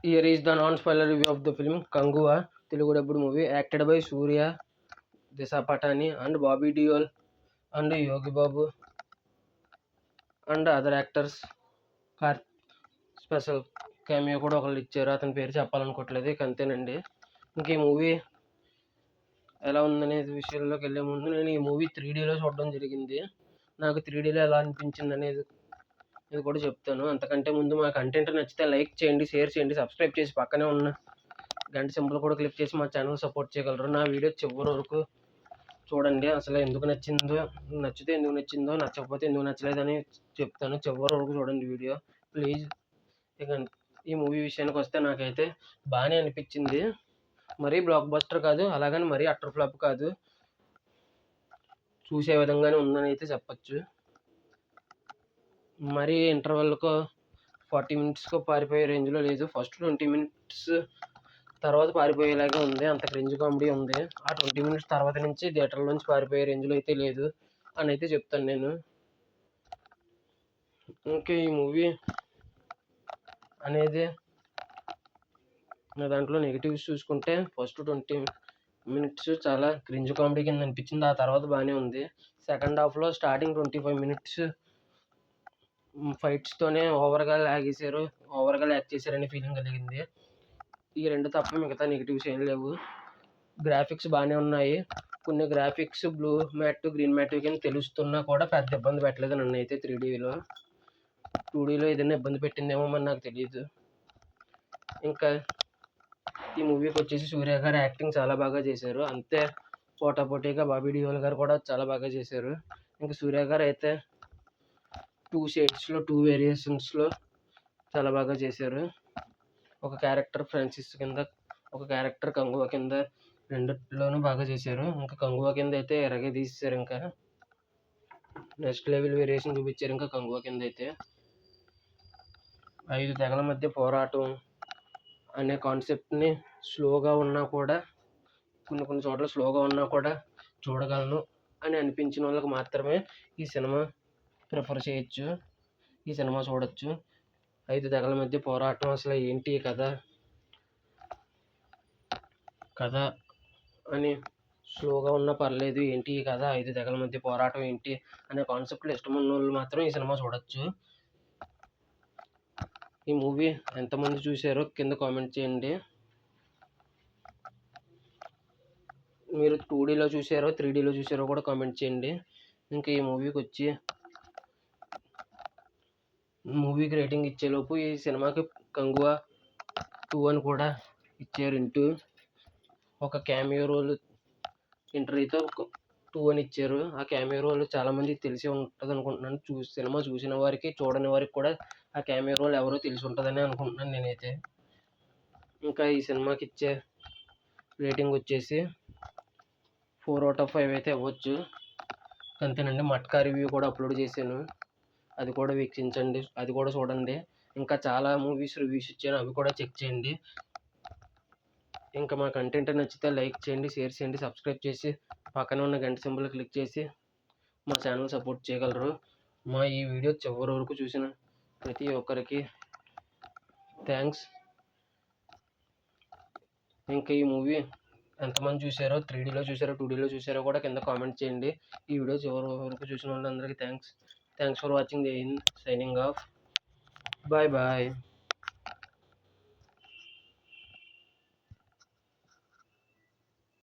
Here is the non-spoiler review of the film Kangua, Telugu dubbed movie, acted by Surya, Disha Patani, and Bobby Deol, and Yogi Babu, and other actors. Special cameo కూడా ఒకళ్ళు ఇచ్చారు. అతని పేరు చెప్పాలనుకోవట్లేదు, ఇక అంతేనండి. ఇంక ఈ movie ఎలా ఉందనే విషయంలోకి వెళ్ళే ముందు నేను ఈ మూవీ 3Dలో చూడడం జరిగింది. నాకు 3Dలో ఎలా అనిపించింది అనేది ఇది కూడా చెప్తాను. అంతకంటే ముందు మా కంటెంట్ నచ్చితే లైక్ చేయండి, షేర్ చేయండి, సబ్స్క్రైబ్ చేసి పక్కనే ఉన్న గంట సింబల్ కూడా క్లిక్ చేసి మా ఛానల్ సపోర్ట్ చేయగలరు. నా వీడియో చివరి వరకు చూడండి. అసలు ఎందుకు నచ్చిందో, నచ్చితే ఎందుకు నచ్చిందో, నచ్చకపోతే ఎందుకు నచ్చలేదని చెప్తాను. చివరి వరకు చూడండి వీడియో ప్లీజ్. ఇక ఈ మూవీ విషయానికి వస్తే నాకైతే బాగానే అనిపించింది. మరీ బ్లాక్ బస్టర్ కాదు, అలాగని మరీ అట్టర్ ఫ్లాప్ కాదు, చూసే విధంగానే ఉందని అయితే చెప్పచ్చు. మరీ ఇంటర్వెల్కో 40 మినిట్స్కో పారిపోయే రేంజ్లో లేదు. ఫస్ట్ 20 మినిట్స్ తర్వాత పారిపోయేలాగే ఉంది, అంత క్రింజ్ కామెడీ ఉంది. ఆ 20 మినిట్స్ తర్వాత నుంచి థియేటర్లోంచి పారిపోయే రేంజ్లో అయితే లేదు అని అయితే చెప్తాను నేను. ఇంకా ఈ మూవీ అనేది నా దాంట్లో నెగిటివ్స్ చూసుకుంటే ఫస్ట్ 20 మినిట్స్ చాలా క్రింజ్ కామెడీ కింద అనిపించింది. ఆ తర్వాత బాగానే ఉంది. సెకండ్ హాఫ్లో స్టార్టింగ్ 25 మినిట్స్ ఫైట్స్తోనే ఓవర్గా యాక్ట్ చేశారనే ఫీలింగ్ కలిగింది. ఈ రెండు తప్ప మిగతా నెగిటివ్స్ ఏం లేవు. గ్రాఫిక్స్ బాగానే ఉన్నాయి. కొన్ని graphics blue matte, green matte కింద తెలుస్తున్నా కూడా పెద్ద ఇబ్బంది పెట్టలేదు నన్ను అయితే 3Dలో. 2Dలో ఏదైనా ఇబ్బంది పెట్టిందేమో మరి నాకు తెలియదు. ఇంకా ఈ మూవీకి వచ్చేసి సూర్య గారు యాక్టింగ్ చాలా బాగా చేశారు. అంతే పోటాపోటీగా బాబీ డియోల్ గారు కూడా చాలా బాగా చేశారు. ఇంకా సూర్య గారు అయితే 2 షేడ్స్లో 2 వేరియేషన్స్లో చాలా బాగా చేశారు. ఒక క్యారెక్టర్ ఫ్రాన్సిస్ కింద, ఒక క్యారెక్టర్ కంగువా కింద, రెండిట్లోనూ బాగా చేశారు. ఇంకా కంగువా కింద అయితే ఎరగే తీసేశారు. ఇంకా నెక్స్ట్ లెవెల్ వేరియేషన్ చూపించారు. ఇంకా కంగువా కింద అయితే 5 తెగల మధ్య పోరాటం అనే కాన్సెప్ట్ని స్లోగా ఉన్నా కూడా, కొన్ని చోట్ల స్లోగా ఉన్నా కూడా చూడగలను అని అనిపించిన వాళ్ళకి మాత్రమే ఈ సినిమా ప్రిఫర్ చేయొచ్చు, ఈ సినిమా చూడొచ్చు. 5 తెగల మధ్య పోరాటం అసలు ఏంటి కథ అని స్లోగా ఉన్నా పర్లేదు, ఏంటి ఈ కథ, 5 తెగల మధ్య పోరాటం ఏంటి అనే కాన్సెప్ట్లో ఇష్టమున్న వాళ్ళు మాత్రం ఈ సినిమా చూడొచ్చు. ఈ మూవీ ఎంతమంది చూశారో కింద కామెంట్ చేయండి. మీరు 2Dలో చూశారో 3Dలో చూశారో కూడా కామెంట్ చేయండి. ఇంకా ఈ మూవీకి వచ్చి మూవీకి రేటింగ్ ఇచ్చేలోపు ఈ సినిమాకి కంగువా 2 అని కూడా ఇచ్చారు. ఒక క్యామియో రోల్ ఎంట్రీతో 2 అని ఇచ్చారు. ఆ క్యామియో రోల్ చాలామందికి తెలిసి ఉంటుంది అనుకుంటున్నాను. సినిమా చూసిన వారికి, చూడని వారికి కూడా ఆ క్యామియో రోల్ ఎవరో తెలిసి ఉంటుందని అనుకుంటున్నాను నేనైతే. ఇంకా ఈ సినిమాకి ఇచ్చే రేటింగ్ వచ్చేసి 4/5 అయితే ఇవ్వచ్చు. అంతేనండి. మట్కా రివ్యూ కూడా అప్లోడ్ చేశాను, అది కూడా వీక్షించండి, అది కూడా చూడండి. ఇంకా చాలా మూవీస్ రివ్యూస్ ఇచ్చాను, అవి కూడా చెక్ చేయండి. ఇంకా మా కంటెంట్ నచ్చితే లైక్ చేయండి, షేర్ చేయండి, సబ్స్క్రైబ్ చేసి పక్కన ఉన్న గంట సింబల్ క్లిక్ చేసి మా ఛానల్ సపోర్ట్ చేయగలరు. మా ఈ వీడియో చివరి వరకు చూసిన ప్రతి ఒక్కరికి థ్యాంక్స్. ఇంకా ఈ మూవీ ఎంతమంది చూశారో, 3Dలో చూశారో 2Dలో చూశారో కూడా కింద కామెంట్ చేయండి. ఈ వీడియో చివరి వరకు చూసిన వాళ్ళందరికీ థ్యాంక్స్ ఫర్ వాచింగ్. జై హింద్. Signing off. బాయ్.